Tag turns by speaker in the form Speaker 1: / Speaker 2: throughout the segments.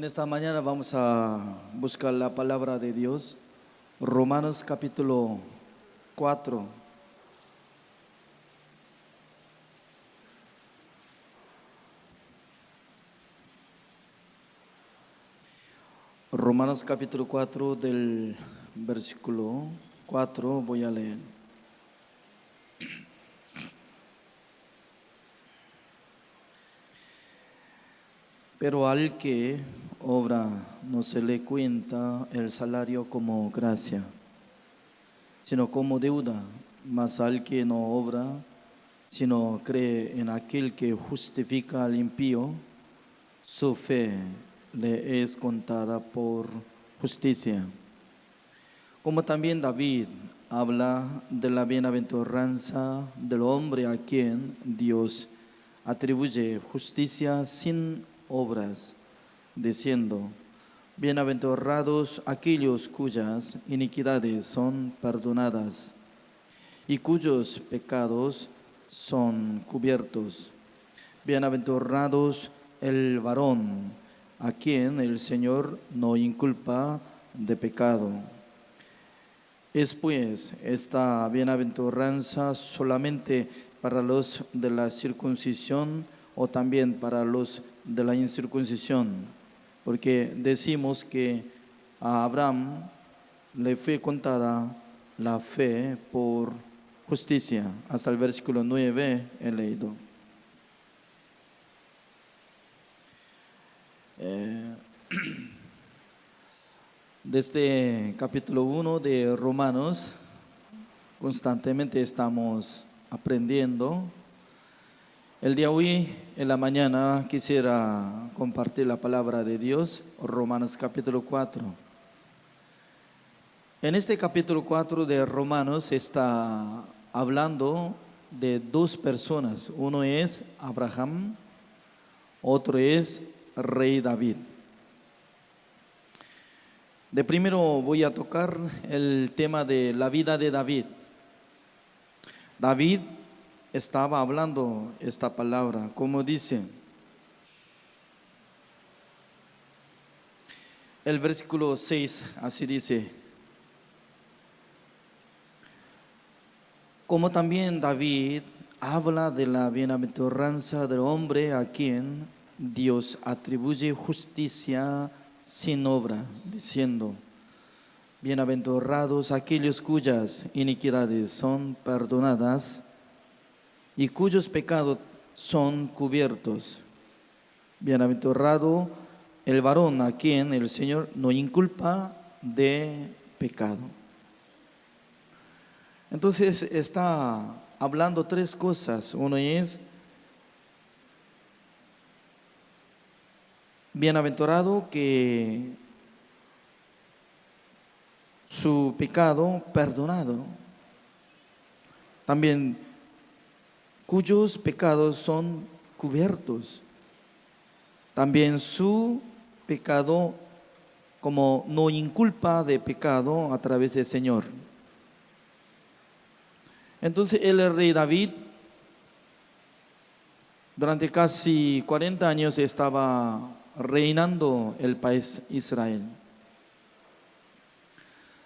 Speaker 1: En esta mañana vamos a buscar la palabra de Dios. Romanos capítulo 4. Romanos capítulo 4 del versículo 4 voy a leer. Pero al que obra no se le cuenta el salario como gracia, sino como deuda. Mas al que no obra, sino cree en aquel que justifica al impío, su fe le es contada por justicia. Como también David habla de la bienaventuranza del hombre a quien Dios atribuye justicia sin obras, diciendo: bienaventurados aquellos cuyas iniquidades son perdonadas y cuyos pecados son cubiertos. Bienaventurados el varón a quien el Señor no inculpa de pecado. Es pues esta bienaventuranza solamente para los de la circuncisión o también para los de la incircuncisión, porque decimos que a Abraham le fue contada la fe por justicia. Hasta el versículo 9 he leído. Desde capítulo 1 de Romanos constantemente estamos aprendiendo. El día de hoy, en la mañana, quisiera compartir la palabra de Dios, Romanos capítulo 4. En este capítulo 4 de Romanos está hablando de dos personas. Uno es Abraham, otro es Rey David. De primero voy a tocar el tema de la vida de David. David estaba hablando esta palabra, como dice el versículo 6, así dice: como también David habla de la bienaventuranza del hombre a quien Dios atribuye justicia sin obra, diciendo: bienaventurados aquellos cuyas iniquidades son perdonadas y cuyos pecados son cubiertos. Bienaventurado el varón a quien el Señor no inculpa de pecado. Entonces está hablando tres cosas. Uno es bienaventurado que su pecado perdonado. También cuyos pecados son cubiertos. También su pecado como no inculpa de pecado a través del Señor. Entonces el rey David durante casi 40 años estaba reinando el país Israel.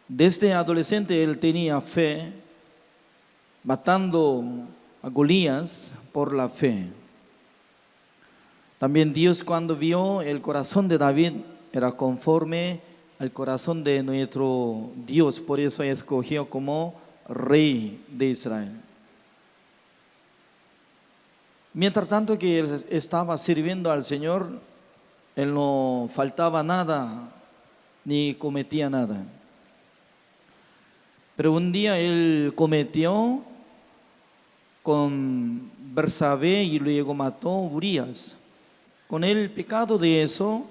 Speaker 1: Desde adolescente él tenía fe, matando a Goliat por la fe. También Dios, cuando vio el corazón de David, era conforme al corazón de nuestro Dios, por eso escogió como rey de Israel. Mientras tanto que él estaba sirviendo al Señor, él no faltaba nada ni cometía nada. Pero un día él cometió con Bersabé y luego mató a Urías. Con el pecado de eso,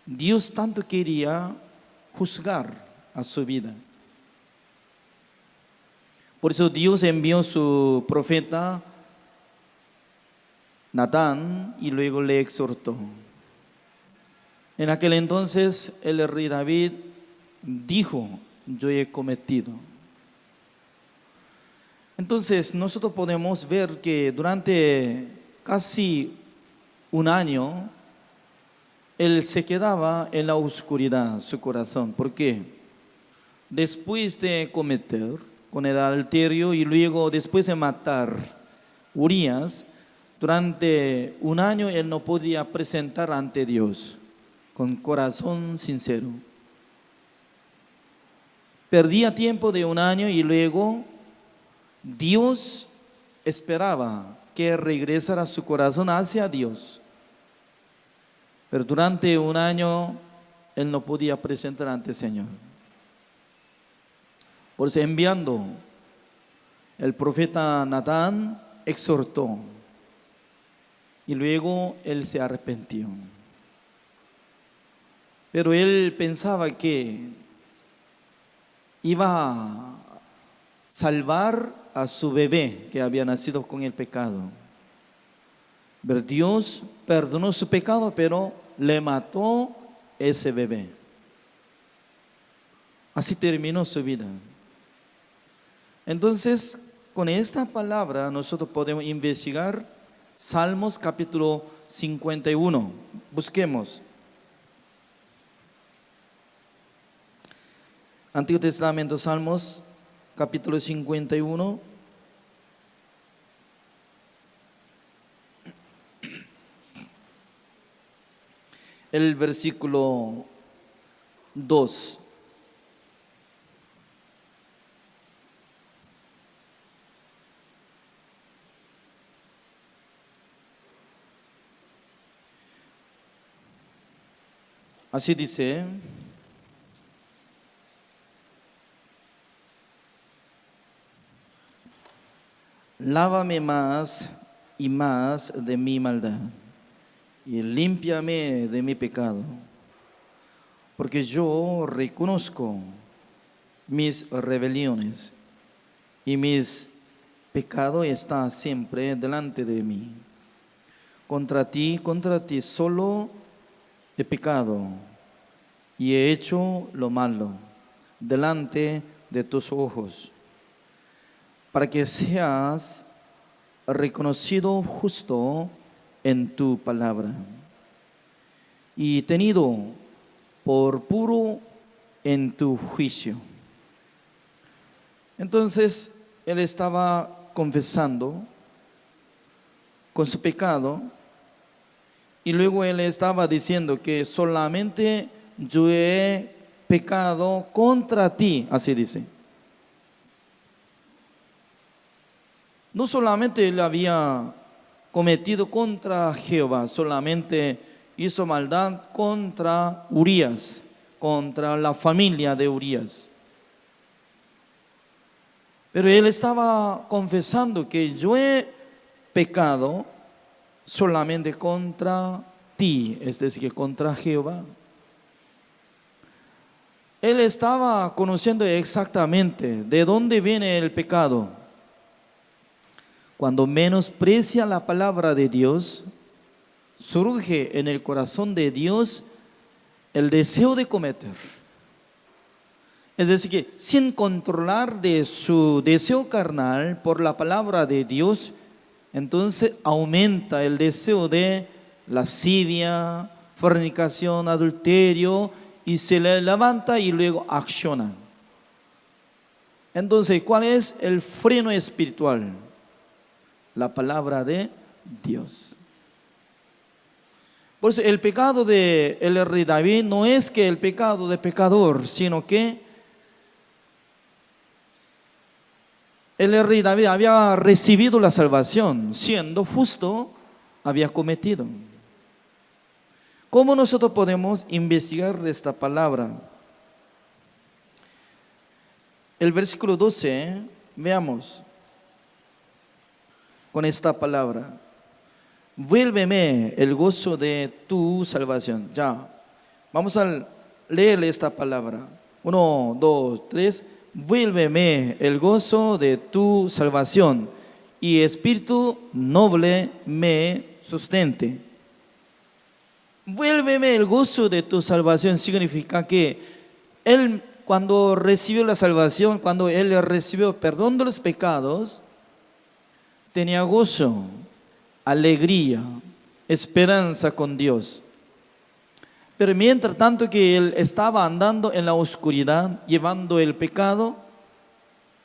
Speaker 1: Dios tanto quería juzgar a su vida. Por eso Dios envió su profeta Natán y luego le exhortó. En aquel entonces el rey David dijo: yo he cometido. Entonces nosotros podemos ver que durante casi un año él se quedaba en la oscuridad, su corazón. ¿Por qué? Después de cometer con el adulterio y luego después de matar Urías, durante un año él no podía presentar ante Dios con corazón sincero. Perdía tiempo de un año y luego Dios esperaba que regresara su corazón hacia Dios. Pero durante un año él no podía presentar ante el Señor. Por eso enviando el profeta Natán exhortó y luego él se arrepintió. Pero él pensaba que iba a salvar a su bebé que había nacido con el pecado. Pero Dios perdonó su pecado, pero le mató ese bebé. Así terminó su vida. Entonces, con esta palabra nosotros podemos investigar Salmos capítulo 51. Busquemos. Antiguo Testamento, Salmos capítulo 51. El versículo 2. Así dice: lávame más y más de mi maldad y límpiame de mi pecado, porque yo reconozco mis rebeliones y mis pecados están siempre delante de mí. Contra ti solo he pecado y he hecho lo malo delante de tus ojos, para que seas reconocido justo en tu palabra y tenido por puro en tu juicio. Entonces él estaba confesando con su pecado y luego él estaba diciendo que solamente yo he pecado contra ti, así dice. No solamente él había cometido contra Jehová, solamente hizo maldad contra Urías, contra la familia de Urías. Pero él estaba confesando que yo he pecado solamente contra ti, es decir, contra Jehová. Él estaba conociendo exactamente de dónde viene el pecado. Cuando menosprecia la palabra de Dios, surge en el corazón de Dios el deseo de cometer. Es decir, que sin controlar de su deseo carnal por la palabra de Dios, entonces aumenta el deseo de lascivia, fornicación, adulterio, y se le levanta y luego acciona. Entonces, ¿cuál es el freno espiritual? La palabra de Dios. Por eso el pecado de el rey David no es que el pecado de pecador, sino que el rey David había recibido la salvación, siendo justo, había cometido. ¿Cómo nosotros podemos investigar esta palabra? El versículo 12, veamos con esta palabra: vuélveme el gozo de tu salvación. Ya, vamos a leer esta palabra. 1, 2, 3. Vuélveme el gozo de tu salvación y espíritu noble me sustente. Vuélveme el gozo de tu salvación significa que él, cuando recibió la salvación, cuando él recibió perdón de los pecados, tenía gozo, alegría, esperanza con Dios. Pero mientras tanto que él estaba andando en la oscuridad, llevando el pecado,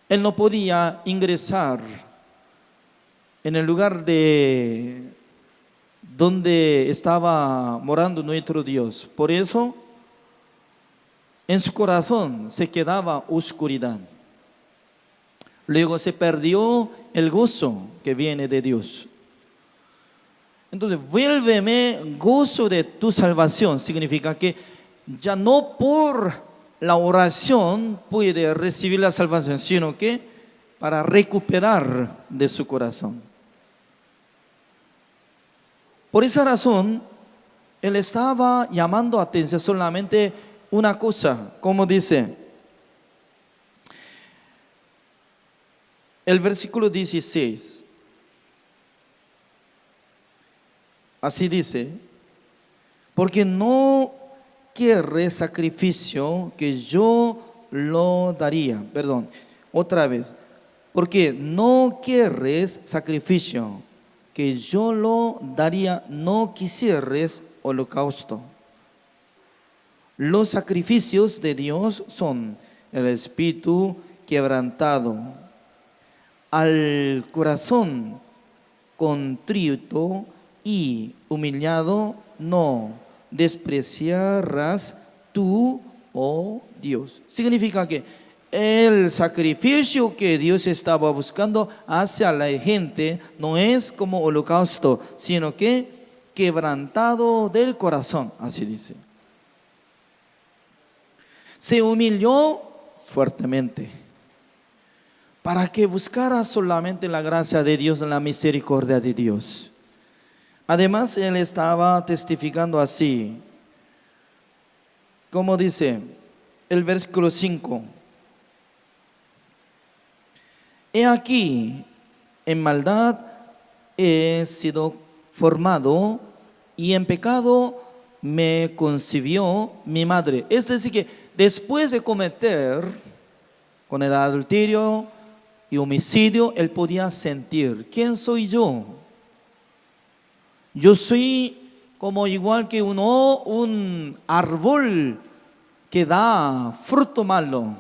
Speaker 1: él no podía ingresar en el lugar de donde estaba morando nuestro Dios. Por eso, en su corazón se quedaba oscuridad. Luego se perdió el gozo que viene de Dios. Entonces, vuélveme gozo de tu salvación. Significa que ya no por la oración puede recibir la salvación, sino que para recuperar de su corazón. Por esa razón, él estaba llamando atención solamente una cosa, como dice el versículo 16. Así dice: porque no quiere sacrificio que yo lo daría. Perdón, otra vez. Porque no quieres sacrificio que yo lo daría, no quisieres holocausto. Los sacrificios de Dios son el espíritu quebrantado, al corazón contrito y humillado no despreciarás tú, oh Dios. Significa que el sacrificio que Dios estaba buscando hacia la gente no es como holocausto, sino que quebrantado del corazón, así dice. Se humilló fuertemente para que buscara solamente la gracia de Dios, la misericordia de Dios. Además, él estaba testificando así, como dice el versículo 5. He aquí, en maldad he sido formado y en pecado me concibió mi madre. Es decir, que después de cometer con el adulterio y homicidio, él podía sentir: ¿quién soy yo? Yo soy como igual que un árbol que da fruto malo.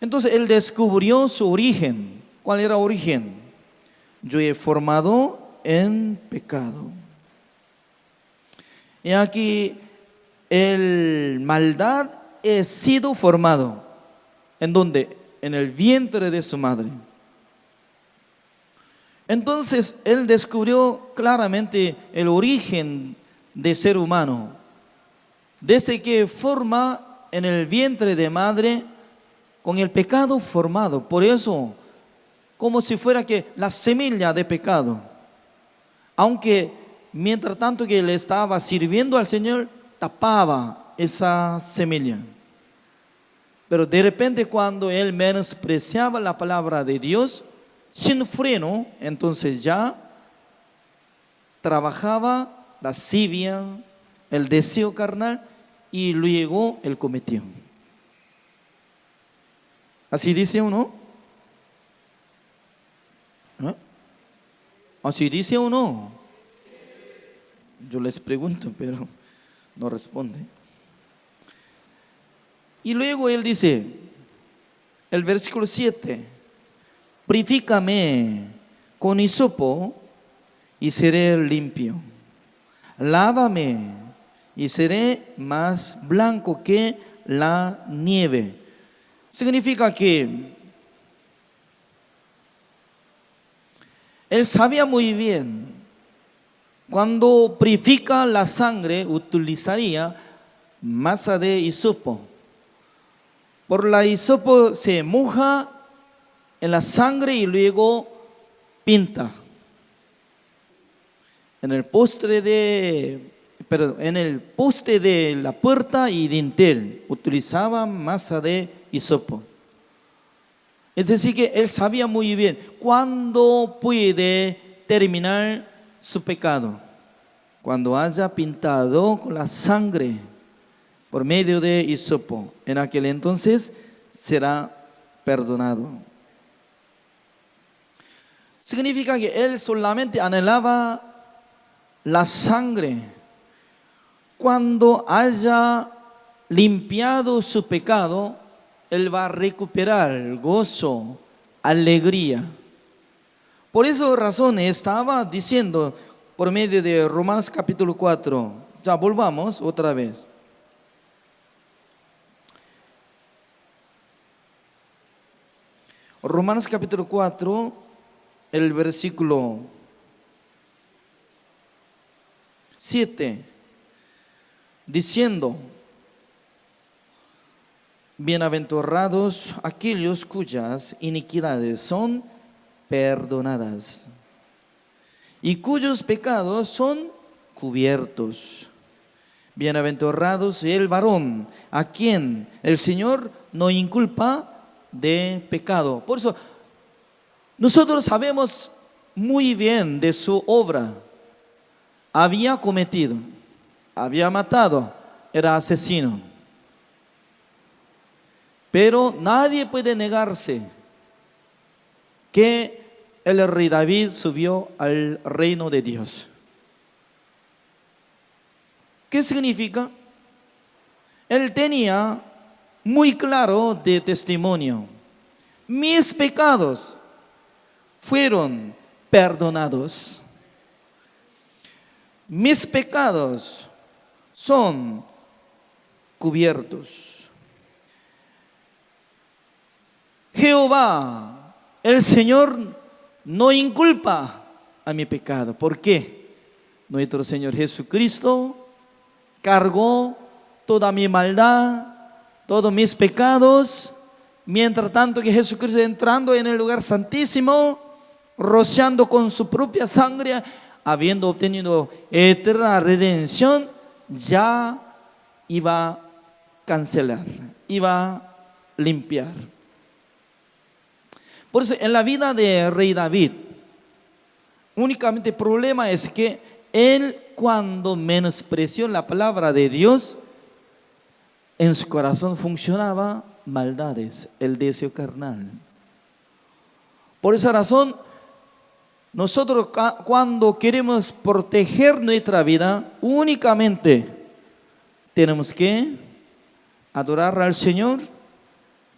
Speaker 1: Entonces él descubrió su origen. ¿Cuál era el origen? Yo he formado en pecado. Y aquí el maldad he sido formado. ¿En dónde? En el vientre de su madre. Entonces él descubrió claramente el origen de ser humano. Desde que forma en el vientre de madre con el pecado formado. Por eso, como si fuera que la semilla de pecado. Aunque mientras tanto que le estaba sirviendo al Señor, tapaba esa semilla. Pero de repente cuando él menospreciaba la palabra de Dios, sin freno, entonces ya trabajaba la lascivia, el deseo carnal, y luego él cometió. ¿Así dice o no? ¿Eh? ¿Así dice o no? Yo les pregunto, pero no responde. Y luego él dice, el versículo 7, purifícame con hisopo y seré limpio. Lávame y seré más blanco que la nieve. Significa que él sabía muy bien, cuando purifica la sangre, utilizaría masa de hisopo. Por la hisopo se moja en la sangre y luego pinta. En el poste de la puerta y dintel utilizaba masa de hisopo. Es decir, que él sabía muy bien cuándo puede terminar su pecado. Cuando haya pintado con la sangre por medio de hisopo, en aquel entonces será perdonado. Significa que él solamente anhelaba la sangre cuando haya limpiado su pecado, él va a recuperar gozo, alegría. Por esa razón estaba diciendo por medio de Romanos capítulo 4, ya volvamos otra vez. Romanos capítulo 4, el versículo 7, diciendo: bienaventurados aquellos cuyas iniquidades son perdonadas y cuyos pecados son cubiertos. Bienaventurados el varón a quien el Señor no inculpa de pecado. Por eso nosotros sabemos muy bien de su obra. Había cometido, había matado, era asesino. Pero nadie puede negarse que el rey David subió al reino de Dios. ¿Qué significa? Él tenía muy claro de testimonio: mis pecados fueron perdonados. Mis pecados son cubiertos. Jehová, el Señor, no inculpa a mi pecado. ¿Por qué? Nuestro Señor Jesucristo cargó toda mi maldad, todos mis pecados, mientras tanto que Jesucristo entrando en el lugar santísimo, rociando con su propia sangre, habiendo obtenido eterna redención, ya iba a cancelar, iba a limpiar. Por eso en la vida de rey David, únicamente el problema es que él, cuando menospreció la palabra de Dios, en su corazón funcionaba maldades, el deseo carnal. Por esa razón, nosotros cuando queremos proteger nuestra vida, únicamente tenemos que adorar al Señor,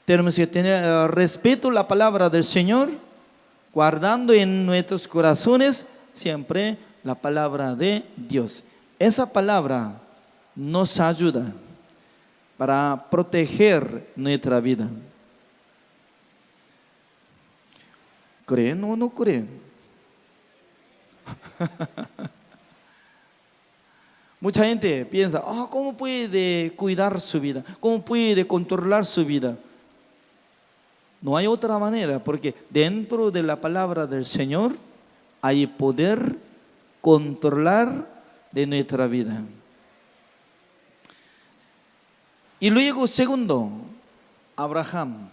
Speaker 1: tenemos que tener respeto a la palabra del Señor, guardando en nuestros corazones siempre la palabra de Dios. Esa palabra nos ayuda para proteger nuestra vida. ¿Creen o no creen? Mucha gente piensa: ¿cómo puede cuidar su vida? ¿Cómo puede controlar su vida? No hay otra manera, porque dentro de la palabra del Señor hay poder controlar de nuestra vida. Y luego, segundo, Abraham.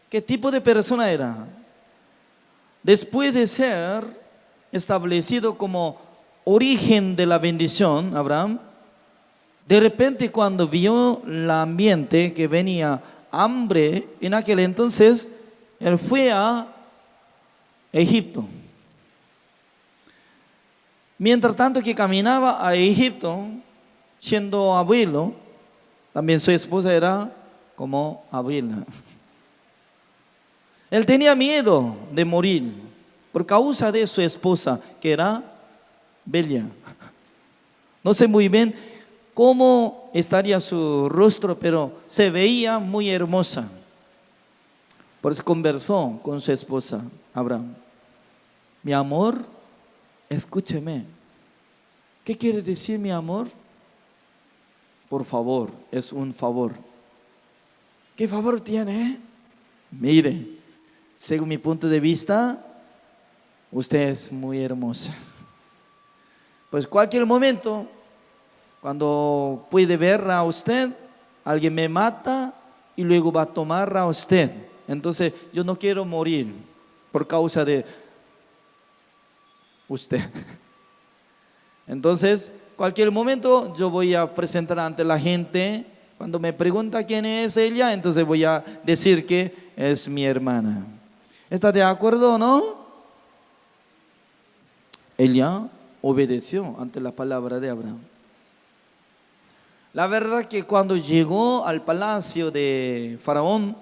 Speaker 1: ¿Qué tipo de persona era? Después de ser establecido como origen de la bendición, Abraham, de repente cuando vio el ambiente que venía hambre en aquel entonces, él fue a Egipto. Mientras tanto que caminaba a Egipto, siendo abuelo, también su esposa era como abuela. Él tenía miedo de morir por causa de su esposa, que era bella. No sé muy bien cómo estaría su rostro, pero se veía muy hermosa. Por eso conversó con su esposa, Abraham. Mi amor, escúcheme. ¿Qué quiere decir mi amor? Por favor, es un favor. ¿Qué favor tiene? Mire, según mi punto de vista, usted es muy hermosa. Pues cualquier momento, cuando puede ver a usted, alguien me mata y luego va a tomar a usted. Entonces yo no quiero morir por causa de usted. Entonces, cualquier momento yo voy a presentar ante la gente. Cuando me pregunta quién es ella, entonces voy a decir que es mi hermana. ¿Está de acuerdo o no? Ella obedeció ante la palabra de Abraham. La verdad que cuando llegó al palacio de Faraón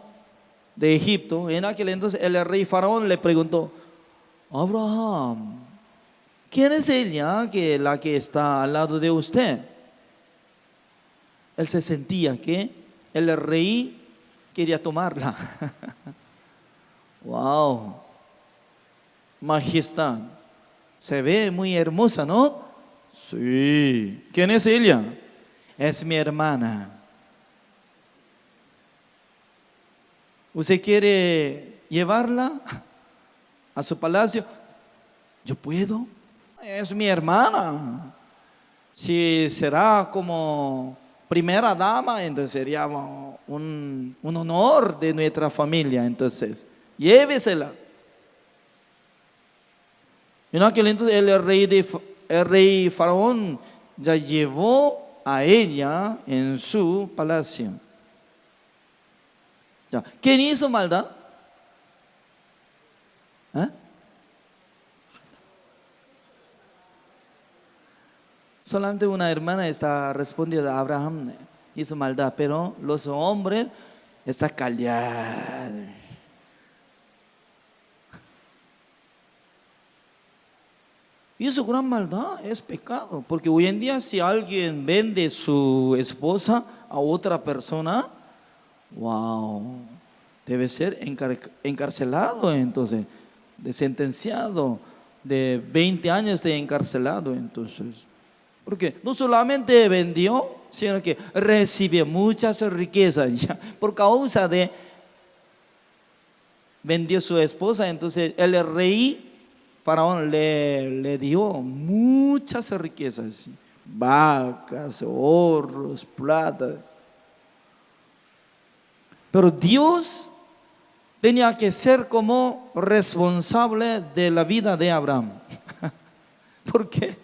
Speaker 1: de Egipto, en aquel entonces el rey Faraón le preguntó: Abraham, ¿quién es ella la que está al lado de usted? Él se sentía que el rey quería tomarla. Wow, majestad, se ve muy hermosa, ¿no? Sí. ¿Quién es ella? Es mi hermana. ¿Usted quiere llevarla a su palacio? Yo puedo. Es mi hermana. Si será como primera dama, entonces sería un honor de nuestra familia. Entonces, llévesela. En aquel entonces el rey Faraón ya llevó a ella en su palacio. Ya. ¿Quién hizo maldad? ¿Eh? Solamente una hermana está respondiendo a Abraham, hizo maldad, pero los hombres están callados. Y eso gran maldad, es pecado, porque hoy en día si alguien vende su esposa a otra persona, wow, debe ser encarcelado, entonces, sentenciado de 20 años de encarcelado, entonces. Porque no solamente vendió, sino que recibió muchas riquezas ya, por causa de vendió su esposa. Entonces el rey Faraón le dio muchas riquezas, vacas, oros, plata. Pero Dios tenía que ser como responsable de la vida de Abraham. ¿Por qué?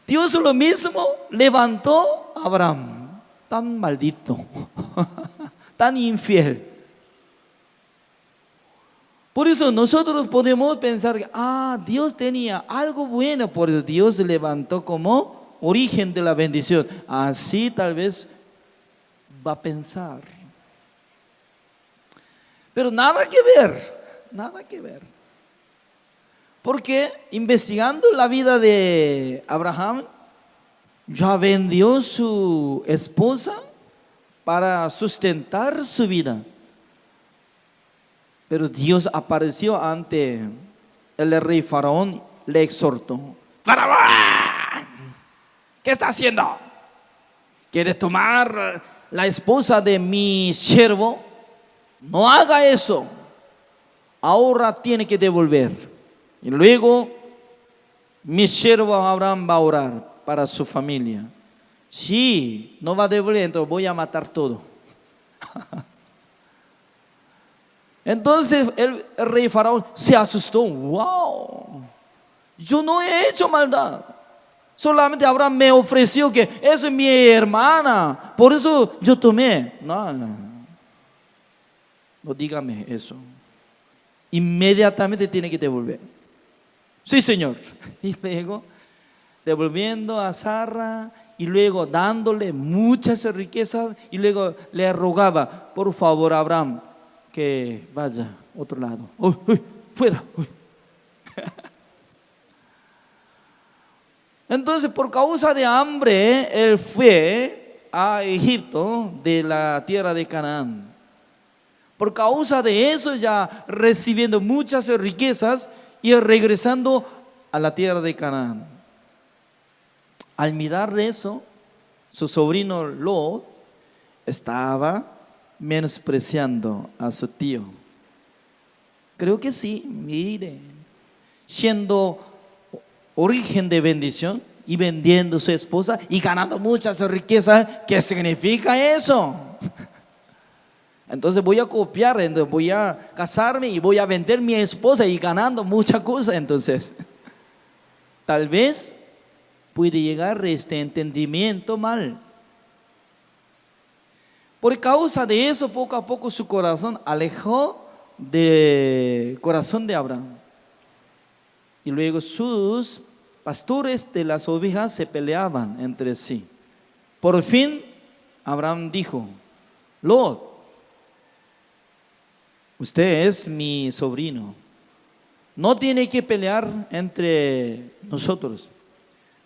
Speaker 1: Dios lo mismo levantó a Abraham, tan maldito, tan infiel. Por eso nosotros podemos pensar que Dios tenía algo bueno, por eso Dios levantó como origen de la bendición. Así tal vez va a pensar. Pero nada que ver, nada que ver. Porque investigando la vida de Abraham, ya vendió su esposa para sustentar su vida. Pero Dios apareció ante el rey Faraón, le exhortó: ¡Faraón! ¿Qué está haciendo? ¿Quieres tomar la esposa de mi siervo? No haga eso. Ahora tiene que devolver. Y luego mi siervo Abraham va a orar para su familia. Si no va a devolver, entonces voy a matar todo. Entonces el rey Faraón se asustó. ¡Wow! Yo no he hecho maldad. Solamente Abraham me ofreció que esa es mi hermana. Por eso yo tomé. No dígame eso. Inmediatamente tiene que devolver. Sí, señor. Y luego devolviendo a Sara y luego dándole muchas riquezas y luego le rogaba: por favor, Abraham, que vaya a otro lado. Uy, uy, fuera. Uy. Entonces, por causa de hambre, él fue a Egipto, de la tierra de Canaán. Por causa de eso, ya recibiendo muchas riquezas y regresando a la tierra de Canaán. Al mirar eso, su sobrino Lot estaba menospreciando a su tío. Creo que sí, mire, siendo origen de bendición y vendiendo a su esposa y ganando muchas riquezas. ¿Qué significa eso? Entonces voy a copiar, entonces voy a casarme y voy a vender mi esposa y ganando muchas cosas. Entonces, tal vez puede llegar este entendimiento mal. Por causa de eso, poco a poco su corazón alejó del corazón de Abraham. Y luego sus pastores de las ovejas se peleaban entre sí. Por fin, Abraham dijo: Lot, usted es mi sobrino. No tiene que pelear entre nosotros.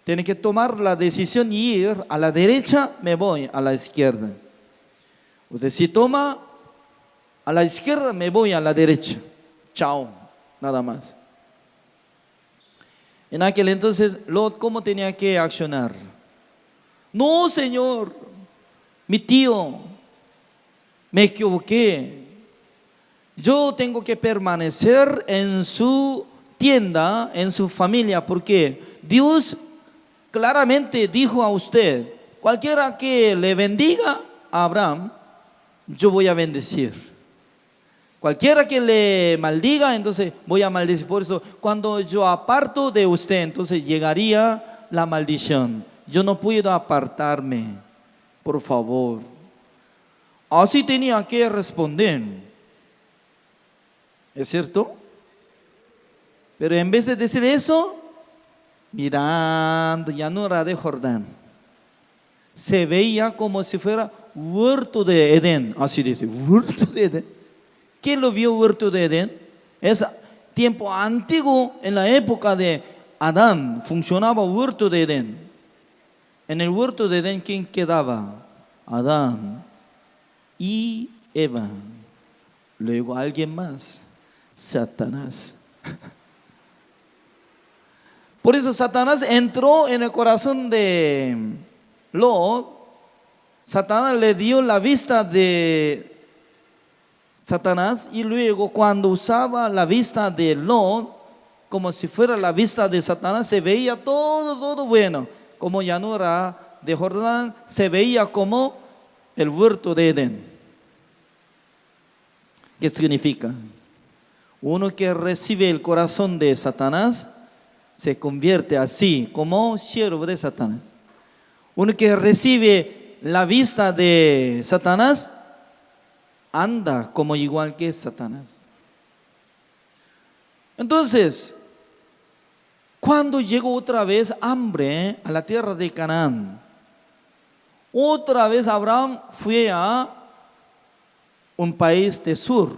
Speaker 1: Tiene que tomar la decisión y ir a la derecha, me voy a la izquierda. Usted si toma a la izquierda, me voy a la derecha. Chao, nada más. En aquel entonces, Lot, ¿cómo tenía que accionar? No, Señor, mi tío, me equivoqué. Yo tengo que permanecer en su tienda, en su familia, porque Dios claramente dijo a usted: cualquiera que le bendiga a Abraham, yo voy a bendecir. Cualquiera que le maldiga, entonces voy a maldecir. Por eso, cuando yo aparto de usted, entonces llegaría la maldición. Yo no puedo apartarme, por favor. Así tenía que responder. ¿Es cierto? Pero en vez de decir eso, mirando llanura de Jordán, se veía como si fuera huerto de Edén. Así dice, huerto de Edén. ¿Quién lo vio huerto de Edén? Es tiempo antiguo, en la época de Adán, funcionaba huerto de Edén. En el huerto de Edén, ¿quién quedaba? Adán y Eva. Luego alguien más, Satanás. Por eso Satanás entró en el corazón de Lot. Satanás le dio la vista de Satanás, y luego cuando usaba la vista de Lot, como si fuera la vista de Satanás, se veía todo bueno. Como llanura de Jordán, se veía como el huerto de Edén. ¿Qué significa? Uno que recibe el corazón de Satanás se convierte así, como siervo de Satanás. Uno que recibe la vista de Satanás anda como igual que Satanás. Entonces, cuando llegó otra vez hambre a la tierra de Canaán, otra vez Abraham fue a un país de sur.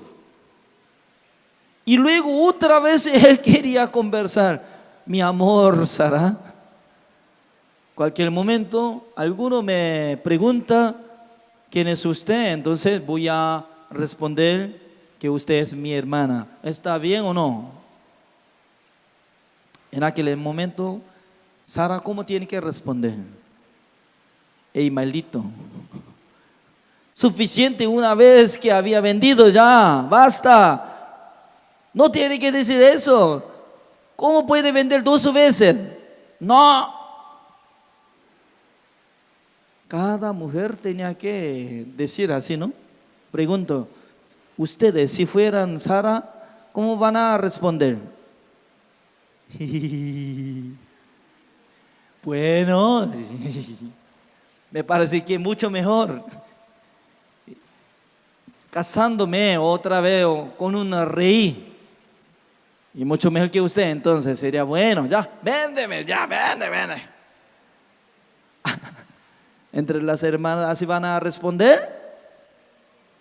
Speaker 1: Y luego otra vez él quería conversar. Mi amor, Sara, cualquier momento alguno me pregunta quién es usted, entonces voy a responder que usted es mi hermana. ¿Está bien o no? En aquel momento, Sara, ¿cómo tiene que responder? Ey, maldito, suficiente una vez que había vendido, ya, basta. No tiene que decir eso. ¿Cómo puede vender 2 veces? No. Cada mujer tenía que decir así, ¿no? Pregunto, ustedes si fueran Sara, ¿cómo van a responder? Bueno, me parece que mucho mejor casándome otra vez con un rey. Y mucho mejor que usted, entonces sería bueno, ya, véndeme, vende. Entre las hermanas así van a responder.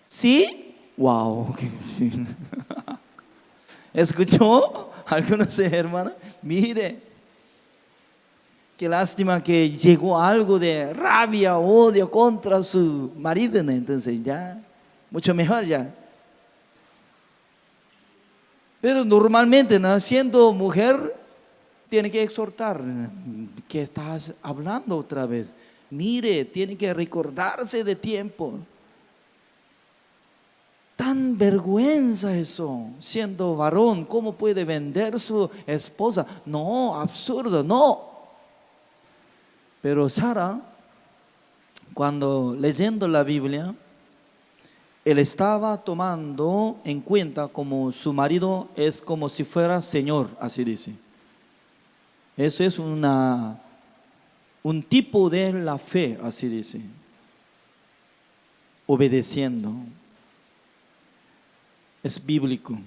Speaker 1: ¿Sí? Wow. ¿Escuchó? Algunos hermanos, mire, qué lástima que llegó algo de rabia, odio contra su marido, ¿no? Entonces ya, mucho mejor ya. Pero normalmente, ¿no? Siendo mujer, tiene que exhortar. ¿Qué estás hablando otra vez? Mire, tiene que recordarse de tiempo. Tan vergüenza eso, siendo varón, ¿cómo puede vender su esposa? No, absurdo, no. Pero Sara, cuando leyendo la Biblia, él estaba tomando en cuenta como su marido es como si fuera Señor, así dice. Eso es un tipo de la fe, así dice. Obedeciendo. Es bíblico.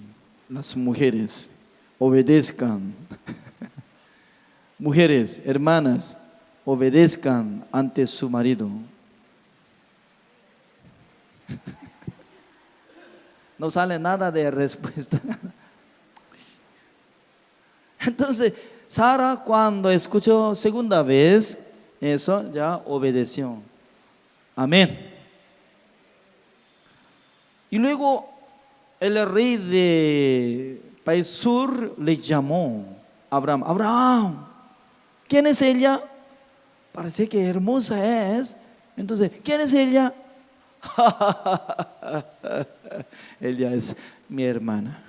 Speaker 1: Las mujeres obedezcan. Mujeres, hermanas, obedezcan ante su marido. No sale nada de respuesta. Entonces, Sara, cuando escuchó segunda vez eso, ya obedeció. Amén. Y luego el rey de país sur le llamó a Abraham. Abraham, ¿quién es ella? Parece que hermosa es. Entonces, ¿quién es ella? Ella es mi hermana.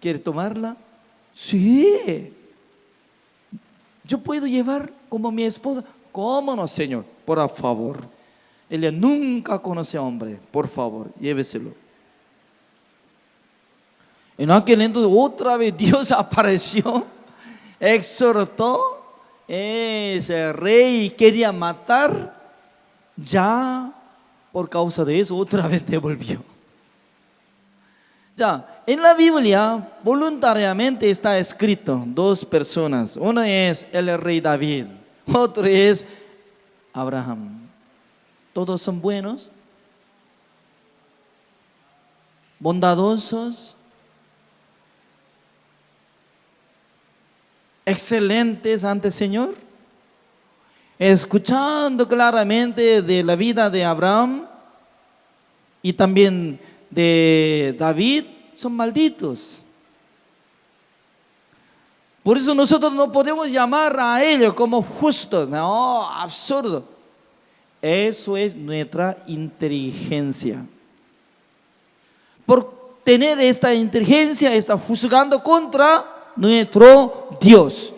Speaker 1: ¿Quiere tomarla? Sí. ¿Yo puedo llevar como mi esposa? ¿Cómo no, Señor? Por favor. Ella nunca conoce a hombre. Por favor, lléveselo. En aquel entonces otra vez Dios apareció, exhortó. Ese rey quería matar. Ya por causa de eso otra vez devolvió. Ya, en la Biblia voluntariamente está escrito dos personas. Uno es el rey David, otro es Abraham. Todos son buenos, bondadosos, excelentes ante el Señor. Escuchando claramente de la vida de Abraham y también de David, son malditos. Por eso nosotros no podemos llamar a ellos como justos. No, absurdo. Eso es nuestra inteligencia. Por tener esta inteligencia, está juzgando contra nuestro Dios.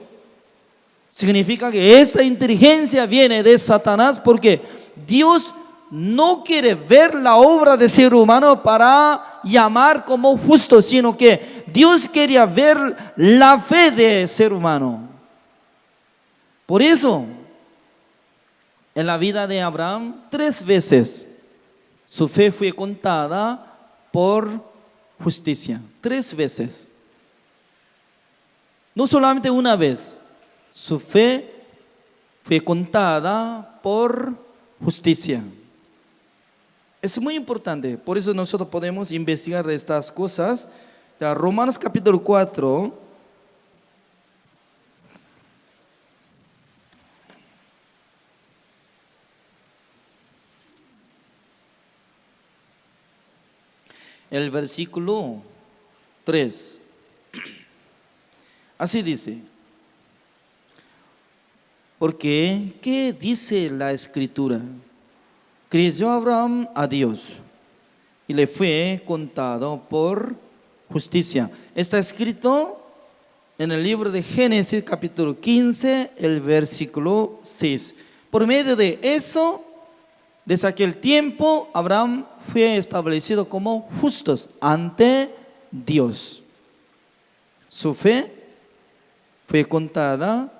Speaker 1: Significa que esta inteligencia viene de Satanás, porque Dios no quiere ver la obra del ser humano para llamar como justo, sino que Dios quería ver la fe del ser humano. Por eso, en la vida de Abraham, 3 veces su fe fue contada por justicia. 3 veces. No solamente una vez. Su fe fue contada por justicia. Es muy importante, por eso nosotros podemos investigar estas cosas. Ya, Romanos capítulo 4. El versículo 3. Así dice. Porque, ¿qué dice la Escritura? Creyó Abraham a Dios y le fue contado por justicia. Está escrito en el libro de Génesis capítulo 15, el versículo 6. Por medio de eso, desde aquel tiempo, Abraham fue establecido como justos ante Dios. Su fe fue contada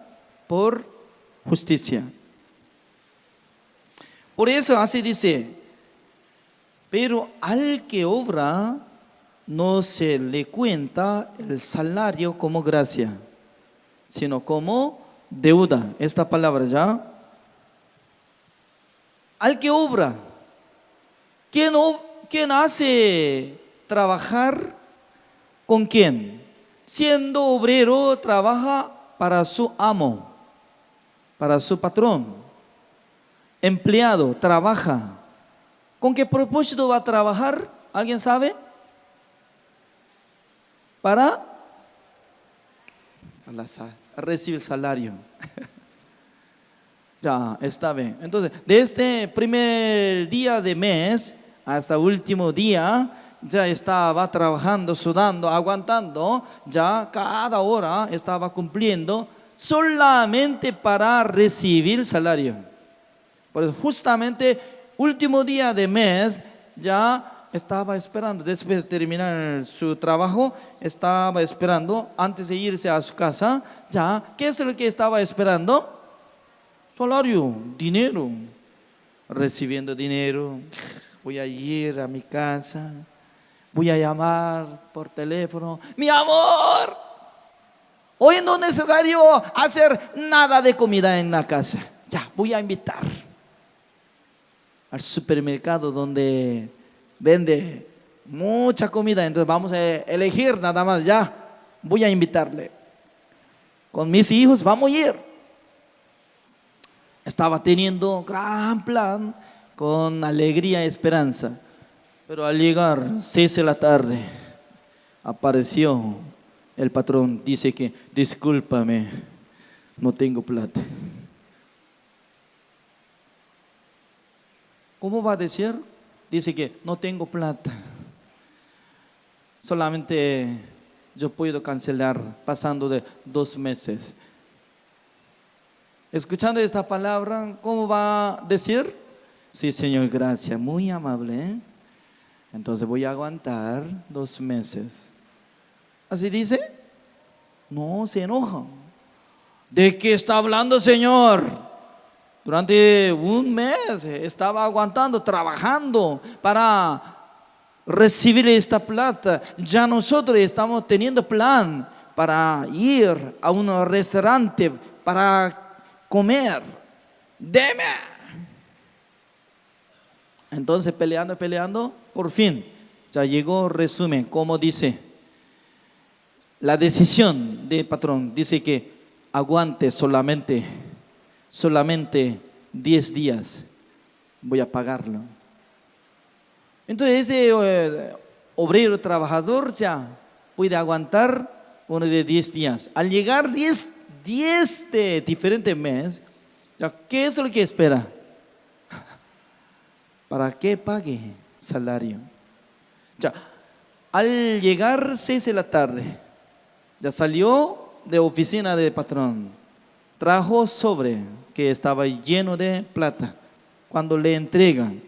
Speaker 1: por justicia. Por eso así dice, pero al que obra no se le cuenta el salario como gracia, sino como deuda. Esta palabra ya. Al que obra, ¿quién hace trabajar con quién? Siendo obrero, trabaja para su amo, para su patrón. Empleado, trabaja. ¿Con qué propósito va a trabajar? ¿Alguien sabe? Para recibir salario. Ya, está bien. Entonces, de este primer día de mes hasta el último día, ya estaba trabajando, sudando, aguantando. Ya cada hora estaba cumpliendo solamente para recibir salario. Por eso justamente último día de mes ya estaba esperando, después de terminar su trabajo, estaba esperando antes de irse a su casa. Ya, ¿qué es lo que estaba esperando? Salario, dinero. Recibiendo dinero, voy a ir a mi casa, voy a llamar por teléfono, mi amor, Hoy no es necesario hacer nada de comida en la casa. Ya, voy a invitar al supermercado donde vende mucha comida. Entonces vamos a elegir nada más. Ya, voy a invitarle. Con mis hijos vamos a ir. Estaba teniendo gran plan, con alegría y esperanza. Pero al llegar 6 de la tarde, apareció el patrón. Dice que, discúlpame, no tengo plata. ¿Cómo va a decir? Dice que no tengo plata. Solamente yo puedo cancelar pasando de 2 meses. Escuchando esta palabra, ¿cómo va a decir? Sí, Señor, gracias, muy amable, ¿eh? Entonces voy a aguantar 2 meses. ¿Así dice? No, se enoja. ¿De qué está hablando, Señor? Durante 1 mes estaba aguantando, trabajando para recibir esta plata. Ya nosotros estamos teniendo plan para ir a un restaurante para comer. Deme. Entonces peleando, por fin ya llegó resumen, como dice la decisión del patrón. Dice que aguante solamente 10 días, voy a pagarlo. Entonces ese obrero trabajador ya puede aguantar uno de 10 días. Al llegar 10 de diferentes meses, ya, ¿qué es lo que espera? ¿Para qué pague salario? Ya, al llegar 6 de la tarde, ya salió de oficina del patrón, trajo sobre que estaba lleno de plata. Cuando le entregan,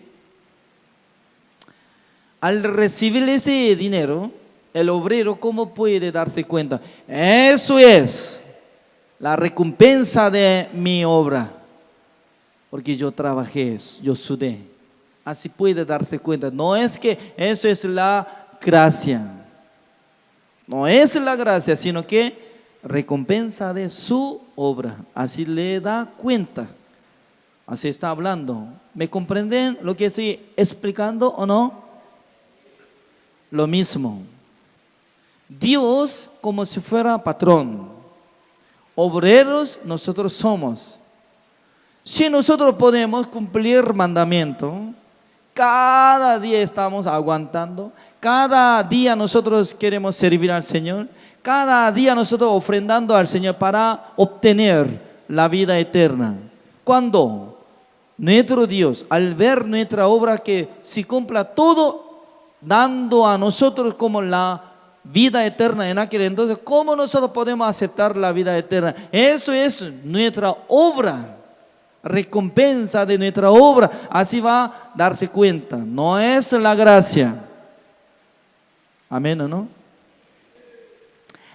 Speaker 1: al recibir ese dinero, el obrero, ¿cómo puede darse cuenta? Eso es la recompensa de mi obra, porque yo trabajé, yo sudé. Así puede darse cuenta. No es que eso es la gracia. No es la gracia, sino que recompensa de su obra. Así le da cuenta. Así está hablando. ¿Me comprenden lo que estoy explicando o no? Lo mismo. Dios como si fuera patrón. Obreros nosotros somos. Si nosotros podemos cumplir mandamiento, cada día estamos aguantando, cada día nosotros queremos servir al Señor, cada día nosotros ofrendando al Señor para obtener la vida eterna. Cuando nuestro Dios, al ver nuestra obra que se cumpla todo, dando a nosotros como la vida eterna en aquel entonces, ¿cómo nosotros podemos aceptar la vida eterna? Eso es nuestra obra. Recompensa de nuestra obra, así va a darse cuenta. No es la gracia. Amén, ¿o no?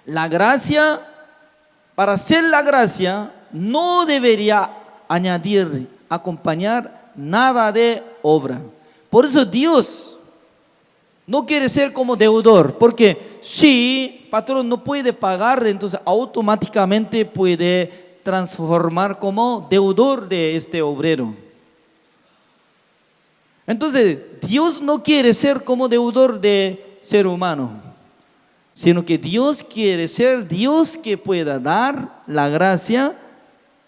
Speaker 1: La gracia, para ser la gracia, no debería añadir, acompañar nada de obra. Por eso Dios no quiere ser como deudor, porque si patrón no puede pagar, entonces automáticamente puede transformar como deudor de este obrero. Entonces, Dios no quiere ser como deudor de ser humano, sino que Dios quiere ser Dios que pueda dar la gracia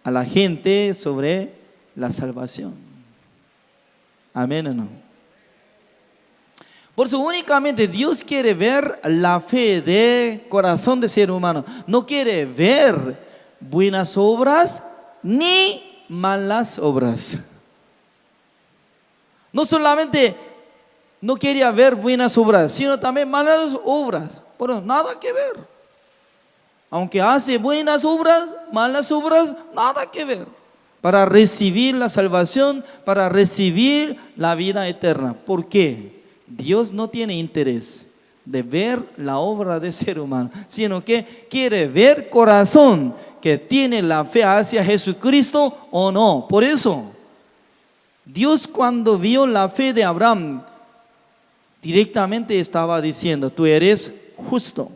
Speaker 1: a la gente sobre la salvación. Amén, ¿o no? Por eso únicamente Dios quiere ver la fe de corazón de ser humano. No quiere ver buenas obras ni malas obras. No solamente no quería ver buenas obras, sino también malas obras. Pero nada que ver. Aunque hace buenas obras, malas obras, nada que ver. Para recibir la salvación, para recibir la vida eterna. ¿Por qué? Dios no tiene interés de ver la obra del ser humano, sino que quiere ver corazón que tiene la fe hacia Jesucristo o no. Por eso, Dios cuando vio la fe de Abraham, directamente estaba diciendo, tú eres justo.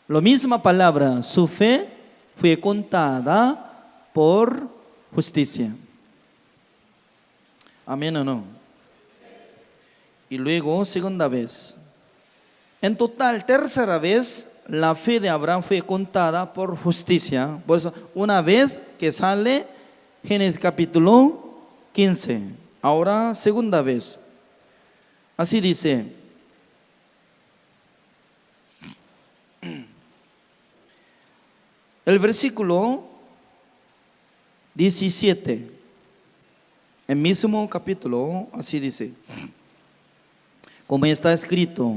Speaker 1: La misma palabra, su fe fue contada por justicia. ¿Amén o no? Y luego, segunda vez. En total, tercera vez, la fe de Abraham fue contada por justicia. Por eso, una vez que sale Génesis capítulo 15. Ahora, segunda vez. Así dice. El versículo 17. El mismo capítulo, así dice. Como está escrito,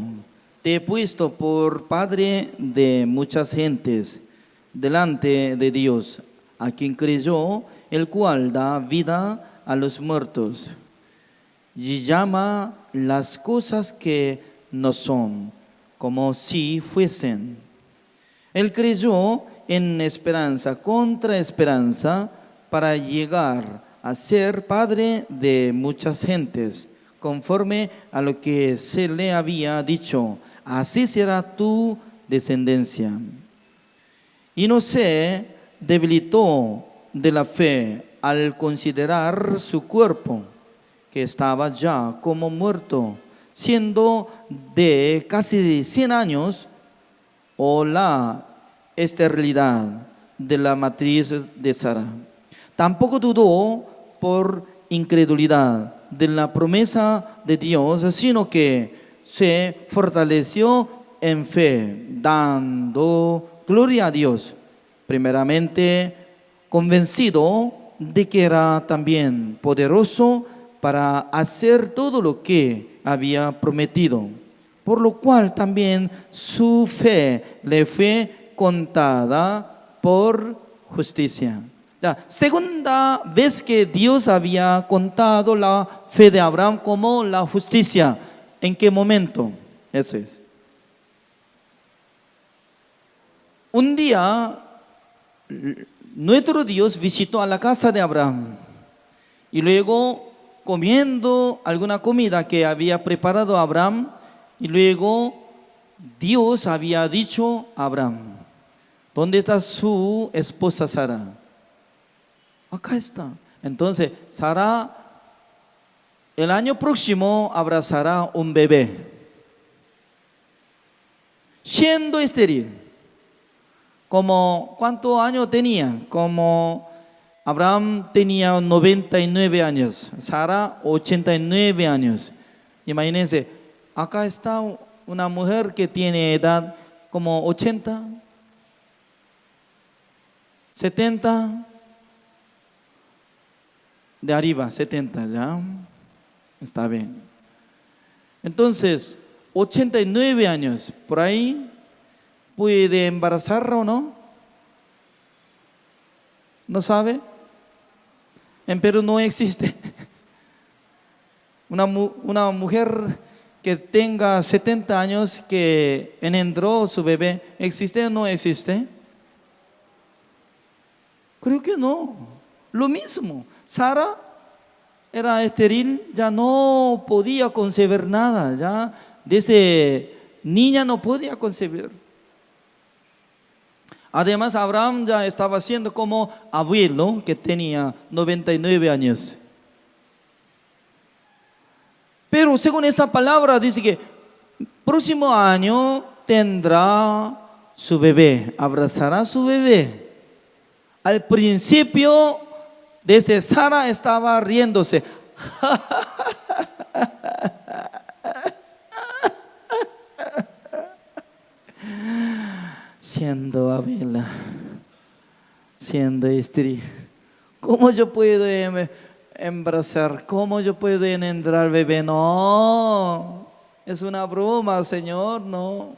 Speaker 1: te he puesto por padre de muchas gentes delante de Dios, a quien creyó, el cual da vida a los muertos y llama las cosas que no son, como si fuesen. Él creyó en esperanza contra esperanza para llegar a ser padre de muchas gentes, conforme a lo que se le había dicho, así será tu descendencia. Y no se debilitó de la fe al considerar su cuerpo, que estaba ya como muerto, siendo de casi 100 años, o la esterilidad de la matriz de Sara. Tampoco dudó por incredulidad de la promesa de Dios, sino que se fortaleció en fe, dando gloria a Dios, primeramente convencido de que era también poderoso para hacer todo lo que había prometido, por lo cual también su fe le fue contada por justicia. La segunda vez que Dios había contado la fe de Abraham como la justicia. ¿En qué momento? Eso es. Un día, nuestro Dios visitó a la casa de Abraham y luego comiendo alguna comida que había preparado Abraham, y luego Dios había dicho a Abraham, ¿dónde está su esposa Sara? Acá está. Entonces, Sara el año próximo abrazará un bebé, siendo estéril. Como, ¿cuántos años tenía? Como Abraham tenía 99 años, Sara 89 años. Imagínense, acá está una mujer que tiene edad como 80, 70, de arriba, 70, ¿ya? Está bien. Entonces, 89 años, por ahí, ¿puede embarazar o no? ¿No sabe? En Perú no existe. Una mujer que tenga 70 años que engendró su bebé, ¿existe o no existe? Creo que no. Lo mismo. Sara era estéril, ya no podía concebir nada, ya desde niña no podía concebir. Además, Abraham ya estaba siendo como abuelo, que tenía 99 años. Pero según esta palabra dice que próximo año tendrá su bebé, abrazará su bebé. Al principio, desde Sara estaba riéndose. Siendo abuela, siendo estéril, ¿cómo yo puedo embarazar? ¿Cómo yo puedo engendrar bebé? No, es una broma, Señor, no.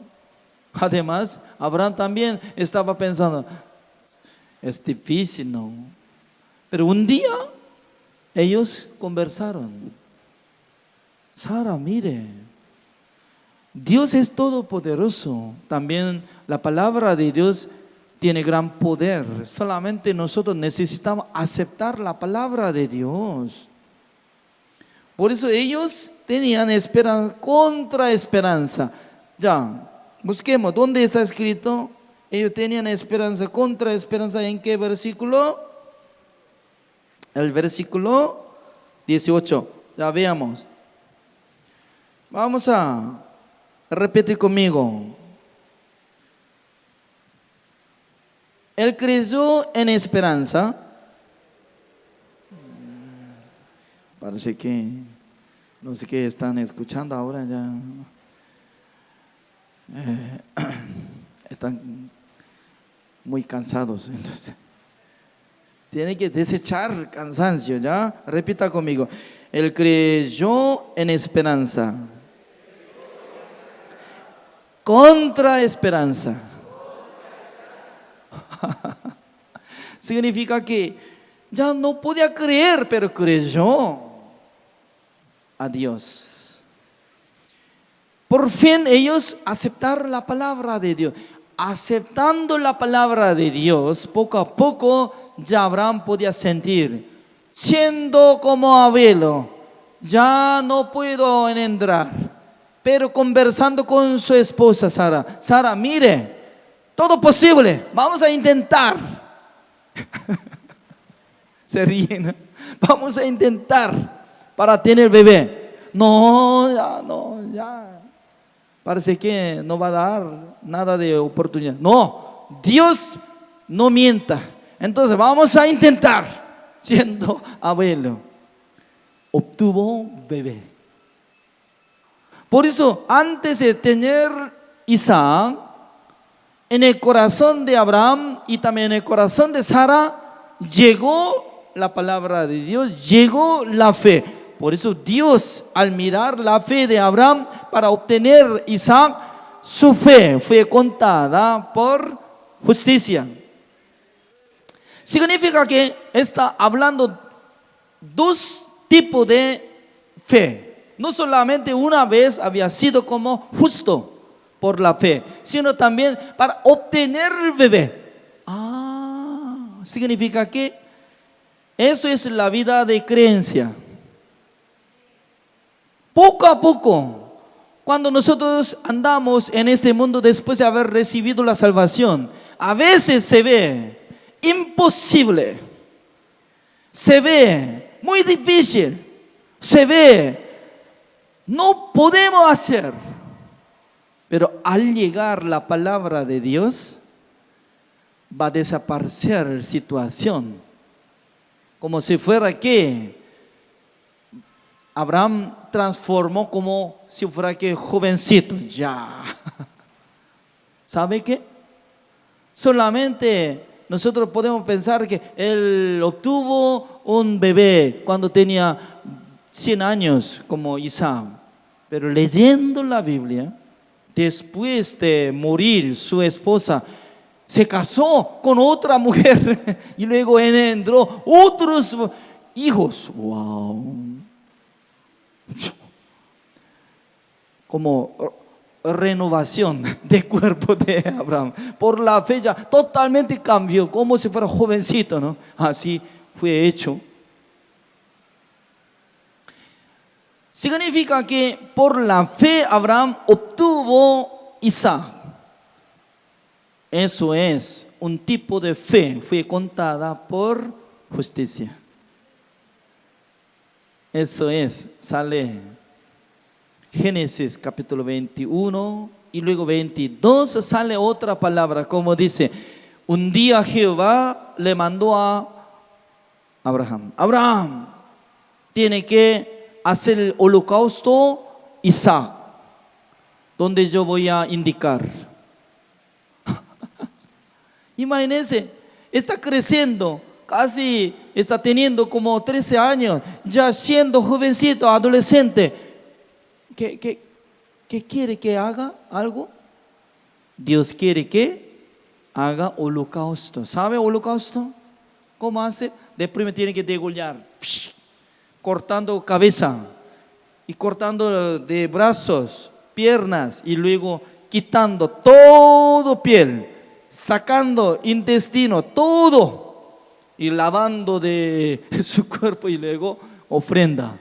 Speaker 1: Además, Abraham también estaba pensando, es difícil, ¿no? Pero un día ellos conversaron. Sara, mire, Dios es todopoderoso. También la palabra de Dios tiene gran poder. Solamente nosotros necesitamos aceptar la palabra de Dios. Por eso ellos tenían esperanza contra esperanza. Ya, busquemos, ¿dónde está escrito? Ellos tenían esperanza contra esperanza. ¿En qué versículo? El versículo 18. Ya veamos. Vamos a repetir conmigo. Él creyó en esperanza. Parece que no sé qué están escuchando ahora ya. Están muy cansados, entonces tiene que desechar cansancio, ¿ya? Repita conmigo. Él creyó en esperanza. Contra esperanza. Significa que ya no podía creer, pero creyó a Dios. Por fin ellos aceptaron la palabra de Dios. Aceptando la palabra de Dios, poco a poco ya Abraham podía sentir, siendo como abuelo, ya no puedo entrar, pero conversando con su esposa Sara, Sara, mire, todo posible, vamos a intentar. Se ríen, ¿no? Vamos a intentar para tener bebé. No, ya. Parece que no va a dar nada de oportunidad. No, Dios no mienta. Entonces vamos a intentar. Siendo abuelo, obtuvo bebé. Por eso, antes de tener Isaac, en el corazón de Abraham y también en el corazón de Sara, llegó la palabra de Dios, llegó la fe. Por eso Dios, al mirar la fe de Abraham para obtener Isaac, su fe fue contada por justicia. Significa que está hablando dos tipos de fe. No solamente una vez había sido como justo por la fe, sino también para obtener el bebé. Significa que eso es la vida de creencia. Poco a poco, cuando nosotros andamos en este mundo después de haber recibido la salvación, a veces se ve imposible, se ve muy difícil, se ve no podemos hacer. Pero al llegar la palabra de Dios, va a desaparecer la situación, como si fuera que Abraham transformó como si fuera que jovencito, ya. ¿Sabe qué? Solamente nosotros podemos pensar que él obtuvo un bebé cuando tenía 100 años, como Isaac. Pero leyendo la Biblia, después de morir su esposa, se casó con otra mujer y luego engendró otros hijos. ¡Wow! Como renovación de cuerpo de Abraham. Por la fe ya totalmente cambió, como si fuera jovencito, ¿no? Así fue hecho. Significa que por la fe Abraham obtuvo Isaac. Eso es un tipo de fe, fue contada por justicia. Eso es, sale Génesis capítulo 21 y luego 22 sale otra palabra, como dice, un día Jehová le mandó a Abraham, Abraham, tiene que hacer el holocausto Isaac, donde yo voy a indicar. Imagínense, está creciendo, casi está teniendo como 13 años, ya siendo jovencito, adolescente. ¿Qué quiere que haga algo? Dios quiere que haga holocausto. ¿Sabe holocausto? ¿Cómo hace? De primero tiene que degollar, cortando cabeza y cortando de brazos, piernas y luego quitando todo piel, sacando intestino, todo y lavando de su cuerpo y luego ofrenda.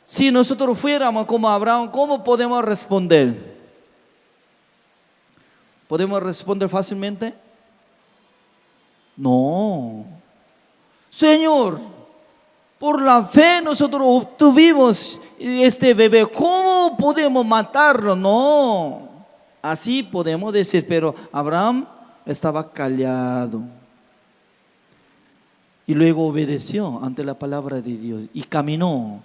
Speaker 1: Si nosotros fuéramos como Abraham, ¿cómo podemos responder? ¿Podemos responder fácilmente? No. Señor, por la fe nosotros obtuvimos este bebé, ¿cómo podemos matarlo? No. Así podemos decir, pero Abraham estaba callado. Y luego obedeció ante la palabra de Dios y caminó.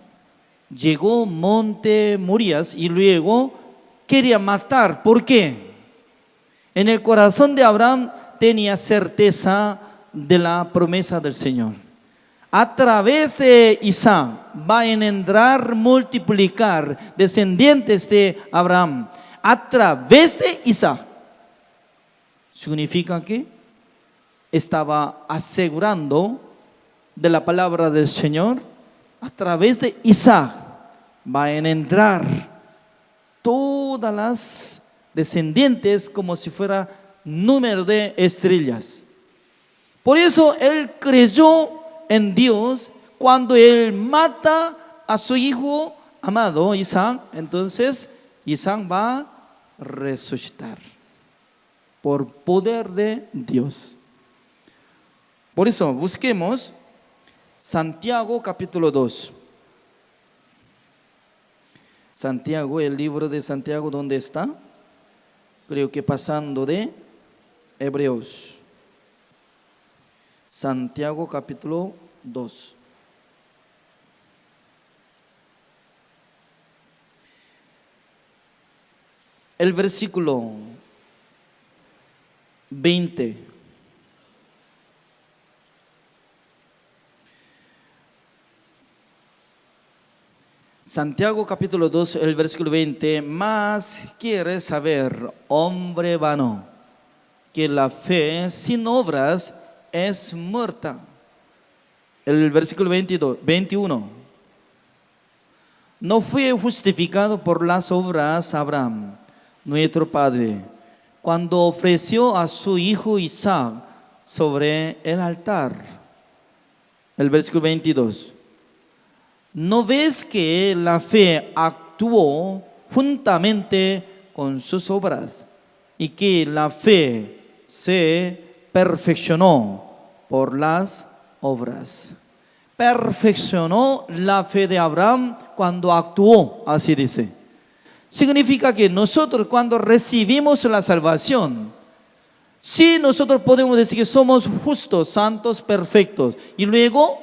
Speaker 1: Llegó monte Morias y luego quería matar. ¿Por qué? En el corazón de Abraham tenía certeza de la promesa del Señor. A través de Isaac va a engendrar, multiplicar descendientes de Abraham. A través de Isaac. Significa que estaba asegurando de la palabra del Señor. A través de Isaac va a engendrar todas las descendientes como si fuera número de estrellas. Por eso él creyó en Dios cuando él mata a su hijo amado Isaac. Entonces Isaac va a resucitar por poder de Dios. Por eso busquemos Santiago capítulo 2. Santiago, el libro de Santiago, ¿dónde está? Creo que pasando de Hebreos. Santiago capítulo 2. El versículo 20. Santiago capítulo 2, el versículo 20. Mas quieres saber, hombre vano, que la fe sin obras es muerta. El versículo 21. No fue justificado por las obras Abraham, nuestro padre, cuando ofreció a su hijo Isaac sobre el altar. El versículo 22. ¿No ves que la fe actuó juntamente con sus obras y que la fe se perfeccionó por las obras? Perfeccionó la fe de Abraham cuando actuó, así dice. Significa que nosotros cuando recibimos la salvación, sí nosotros podemos decir que somos justos, santos, perfectos, y luego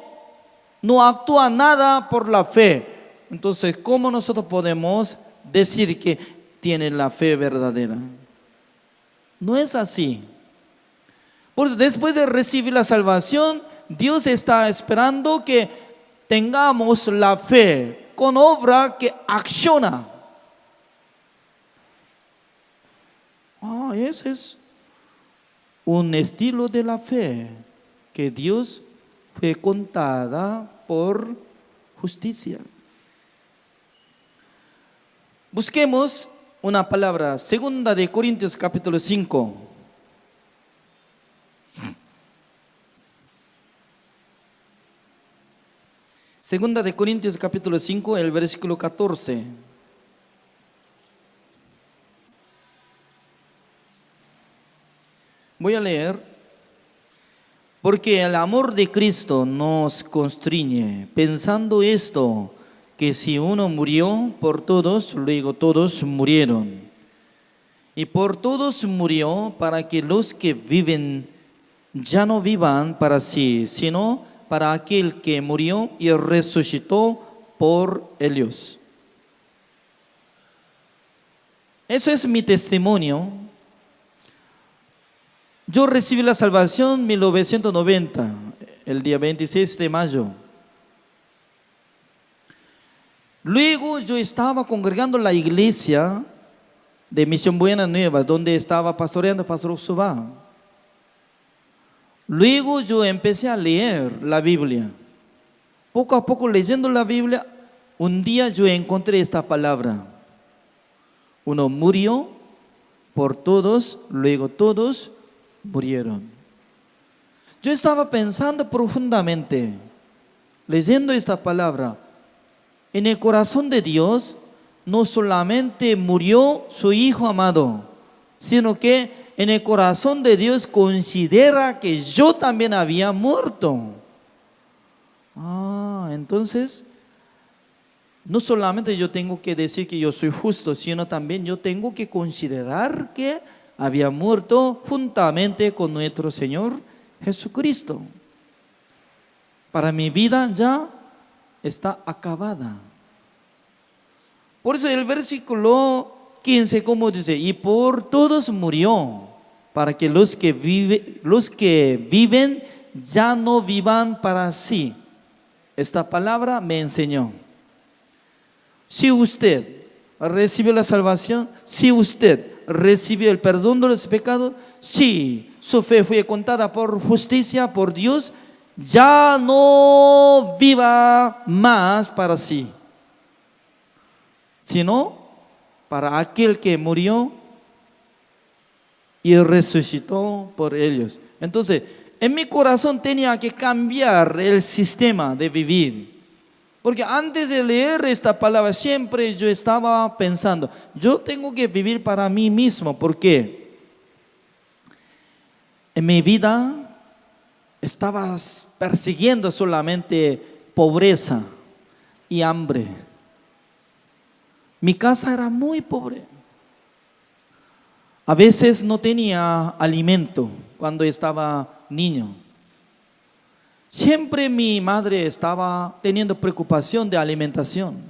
Speaker 1: no actúa nada por la fe. Entonces, ¿cómo nosotros podemos decir que tienen la fe verdadera? No es así. Por eso, después de recibir la salvación, Dios está esperando que tengamos la fe con obra que acciona. Ese es un estilo de la fe que Dios fue contada por justicia. Busquemos una palabra, segunda de Corintios capítulo 5. Segunda de Corintios capítulo 5, el versículo 14. Voy a leer. Porque el amor de Cristo nos constriñe, pensando esto, que si uno murió por todos, luego todos murieron. Y por todos murió para que los que viven ya no vivan para sí, sino para aquel que murió y resucitó por ellos. Eso es mi testimonio. Yo recibí la salvación en 1990, el día 26 de mayo. Luego yo estaba congregando en la iglesia de Misión Buenas Nuevas, donde estaba pastoreando Pastor Oxubá. Luego yo empecé a leer la Biblia. Poco a poco leyendo la Biblia, un día yo encontré esta palabra. Uno murió por todos, luego todos murieron. Yo estaba pensando profundamente, leyendo esta palabra. En el corazón de Dios no solamente murió su Hijo amado, sino que en el corazón de Dios considera que yo también había muerto. Entonces, no solamente yo tengo que decir que yo soy justo, sino también yo tengo que considerar que había muerto juntamente con nuestro Señor Jesucristo. Para mi vida ya está acabada. Por eso el versículo 15, como dice, y por todos murió, para que los que viven ya no vivan para sí. Esta palabra me enseñó. Si usted recibió la salvación, si usted recibió el perdón de los pecados, si su fe fue contada por justicia, por Dios, ya no viva más para sí, sino para aquel que murió y resucitó por ellos. Entonces, en mi corazón tenía que cambiar el sistema de vivir. Porque antes de leer esta palabra siempre yo estaba pensando, yo tengo que vivir para mí mismo. ¿Por qué? En mi vida estaba persiguiendo solamente pobreza y hambre. Mi casa era muy pobre. A veces no tenía alimento cuando estaba niño. Siempre mi madre estaba teniendo preocupación de alimentación.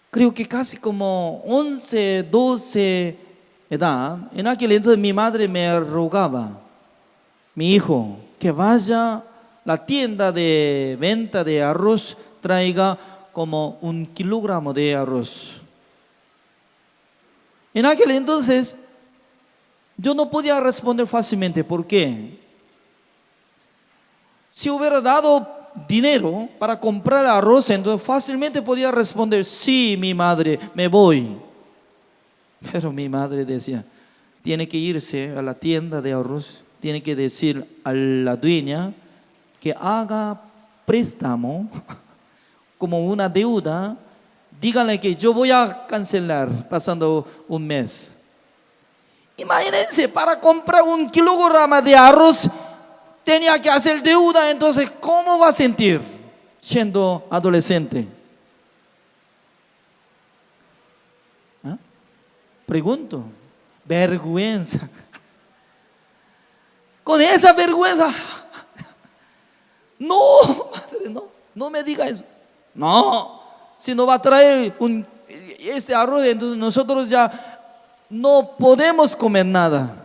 Speaker 1: Creo que casi como 11, 12 edad. En aquel entonces mi madre me rogaba, mi hijo, que vaya a la tienda de venta de arroz, traiga como 1 kilogramo de arroz. En aquel entonces yo no podía responder fácilmente. ¿Por qué? Si hubiera dado dinero para comprar arroz, entonces fácilmente podía responder, sí, mi madre, me voy. Pero mi madre decía, tiene que irse a la tienda de arroz, tiene que decir a la dueña que haga préstamo como una deuda. Díganle que yo voy a cancelar pasando un mes. Imagínense, para comprar 1 kilogramo de arroz tenía que hacer deuda. Entonces, ¿cómo va a sentir siendo adolescente? Pregunto, vergüenza. Con esa vergüenza, no, madre, no me diga eso. No, si no va a traer este arroz, entonces nosotros ya no podemos comer nada.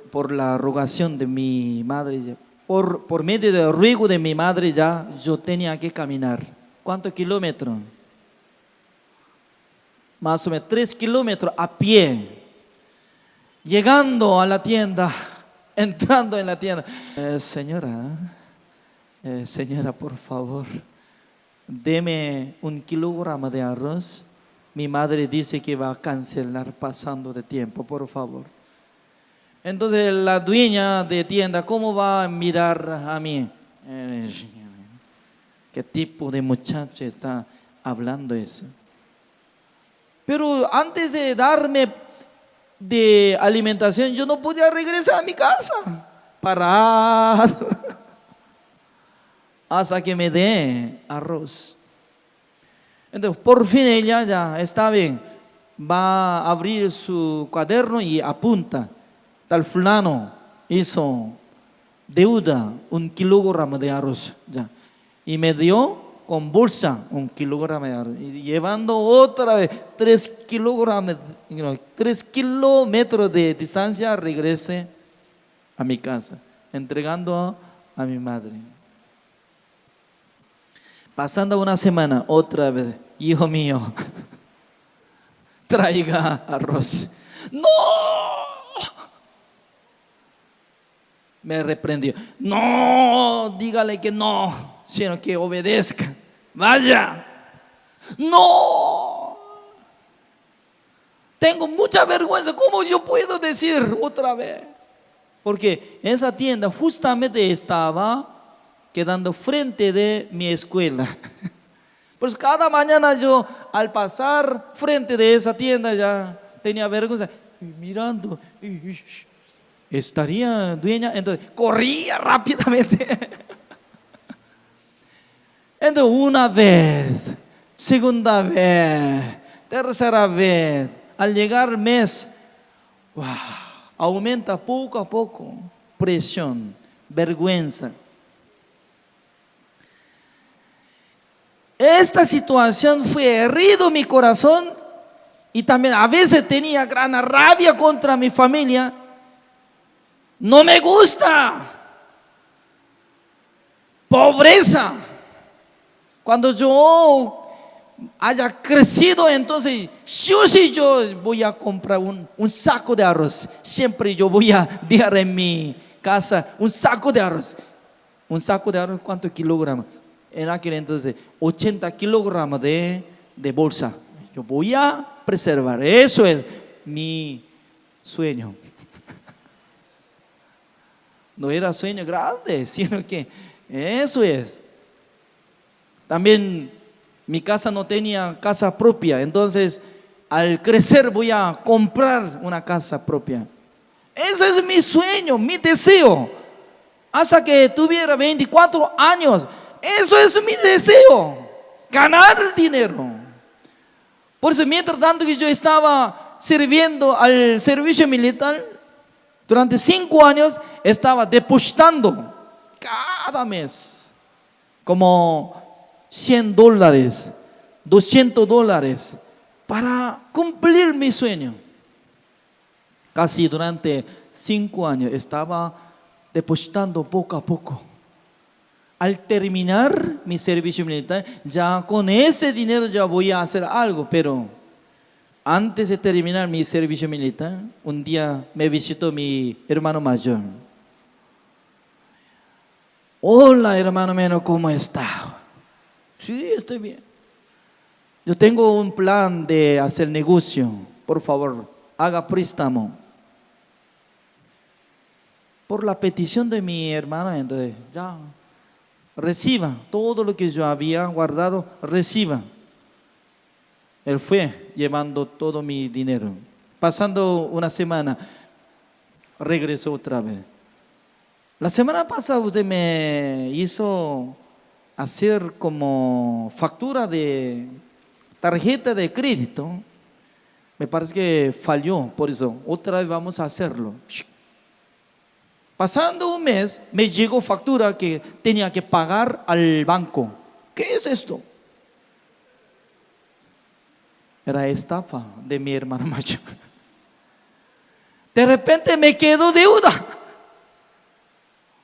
Speaker 1: Por la rogación de mi madre, por medio del ruego de mi madre, ya yo tenía que caminar. ¿Cuántos kilómetros? Más o menos 3 kilómetros a pie. Llegando a la tienda, entrando en la tienda. Señora, por favor, deme 1 kilogramo de arroz. Mi madre dice que va a cancelar pasando de tiempo, por favor. Entonces la dueña de tienda, ¿cómo va a mirar a mí? ¿Qué tipo de muchacho está hablando eso? Pero antes de darme de alimentación, yo no podía regresar a mi casa. Parado. Hasta que me dé arroz. Entonces, por fin ella ya está bien. Va a abrir su cuaderno y apunta. Tal fulano hizo deuda 1 kilogramo de arroz. Ya. Y me dio con bolsa 1 kilogramo de arroz. Y llevando otra vez 3 kilómetros de distancia, regresé a mi casa, entregando a mi madre. Pasando una semana, otra vez, hijo mío, traiga arroz. ¡No! Me reprendió. No, dígale que no, sino que obedezca. Vaya. No. Tengo mucha vergüenza. ¿Cómo yo puedo decir otra vez? Porque esa tienda justamente estaba quedando frente de mi escuela. Pues cada mañana yo al pasar frente de esa tienda ya tenía vergüenza. Y mirando, estaría dueña, entonces corría rápidamente. Entonces una vez, segunda vez, tercera vez, al llegar mes, wow, aumenta poco a poco presión, vergüenza. Esta situación fue herido mi corazón y también a veces tenía gran rabia contra mi familia. No me gusta. Pobreza. Cuando yo haya crecido, entonces yo voy a comprar un saco de arroz. Siempre yo voy a dejar en mi casa un saco de arroz. Un saco de arroz, ¿cuántos kilogramos? En aquel entonces, 80 kilogramos de bolsa. Yo voy a preservar. Eso es mi sueño. No era sueño grande, sino que eso es. También mi casa no tenía casa propia, entonces al crecer voy a comprar una casa propia. Ese es mi sueño, mi deseo. Hasta que tuviera 24 años, eso es mi deseo, ganar dinero. Por eso mientras tanto que yo estaba sirviendo al servicio militar, durante 5 años estaba depositando cada mes como $100, $200 para cumplir mi sueño. Casi durante 5 años estaba depositando poco a poco. Al terminar mi servicio militar, ya con ese dinero ya voy a hacer algo, pero antes de terminar mi servicio militar, un día me visitó mi hermano mayor. Hola, hermano menor, ¿cómo está? Sí, estoy bien. Yo tengo un plan de hacer negocio. Por favor, haga préstamo. Por la petición de mi hermana, entonces ya reciba todo lo que yo había guardado, reciba. Él fue llevando todo mi dinero. Pasando una semana, regresó otra vez. La semana pasada usted me hizo hacer como factura de tarjeta de crédito. Me parece que falló, por eso otra vez vamos a hacerlo. Pasando un mes, me llegó factura que tenía que pagar al banco. ¿Qué es esto? Era estafa de mi hermano mayor. De repente me quedó deuda.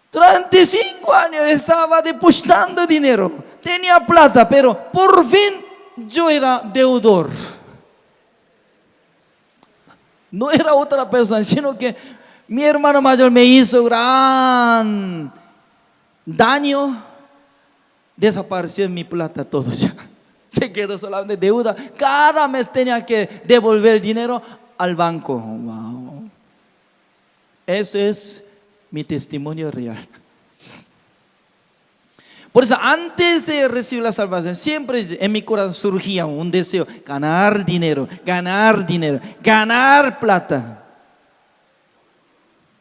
Speaker 1: Durante 5 años estaba depositando dinero. Tenía plata, pero por fin yo era deudor. No era otra persona, sino que mi hermano mayor me hizo gran daño. Desapareció mi plata todo ya. Se quedó solamente deuda. Cada mes tenía que devolver el dinero al banco. Wow. Ese es mi testimonio real. Por eso antes de recibir la salvación, siempre en mi corazón surgía un deseo: ganar dinero, ganar dinero, ganar plata.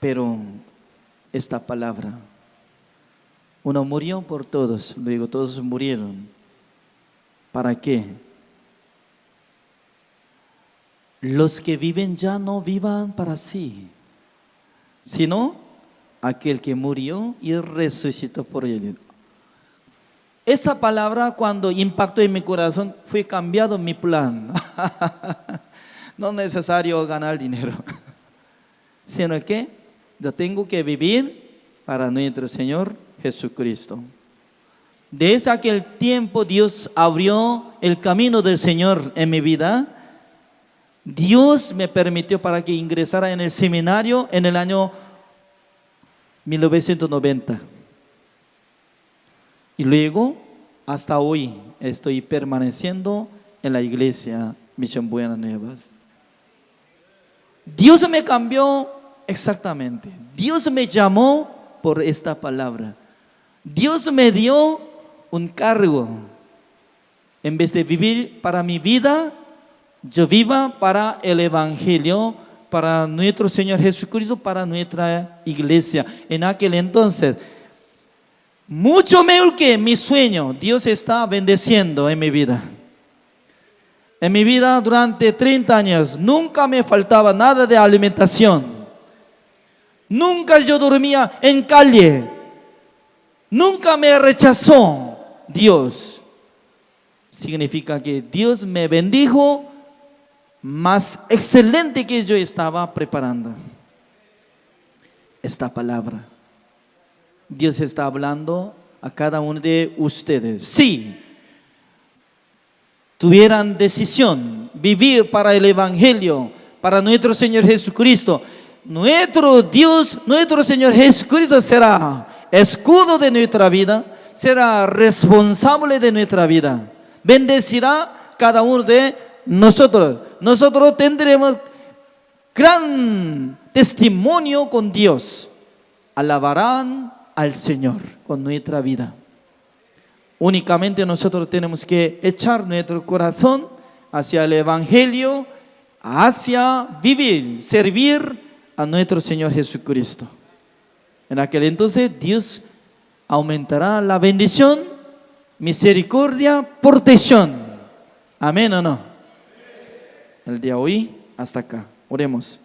Speaker 1: Pero esta palabra, uno murió por todos, luego todos murieron. ¿Para qué? Los que viven ya no vivan para sí, sino aquel que murió y resucitó por ellos. Esa palabra, cuando impactó en mi corazón, fue cambiado mi plan. No es necesario ganar dinero, sino que yo tengo que vivir para nuestro Señor Jesucristo. Desde aquel tiempo Dios abrió el camino del Señor en mi vida. Dios me permitió para que ingresara en el seminario en el año 1990. Y luego, hasta hoy, estoy permaneciendo en la iglesia Misión Buenas Nuevas. Dios me cambió exactamente. Dios me llamó por esta palabra. Dios me dio un cargo. En vez de vivir para mi vida, yo viva para el Evangelio, para nuestro Señor Jesucristo, para nuestra iglesia. En aquel entonces, mucho mejor que mi sueño, Dios está bendeciendo en mi vida. En mi vida durante 30 años nunca me faltaba nada de alimentación. Nunca yo dormía en calle. Nunca me rechazó Dios. Significa que Dios me bendijo más excelente que yo estaba preparando. Esta palabra. Dios está hablando a cada uno de ustedes. Sí. Tuvieran decisión, vivir para el Evangelio, para nuestro Señor Jesucristo, nuestro Dios, nuestro Señor Jesucristo será escudo de nuestra vida, será responsable de nuestra vida, bendecirá cada uno de nosotros. Nosotros tendremos gran testimonio con Dios, alabarán al Señor con nuestra vida. Únicamente nosotros tenemos que echar nuestro corazón hacia el Evangelio, hacia vivir, servir a nuestro Señor Jesucristo. En aquel entonces Dios aumentará la bendición, misericordia, protección. Amén o no. El día de hoy hasta acá. Oremos.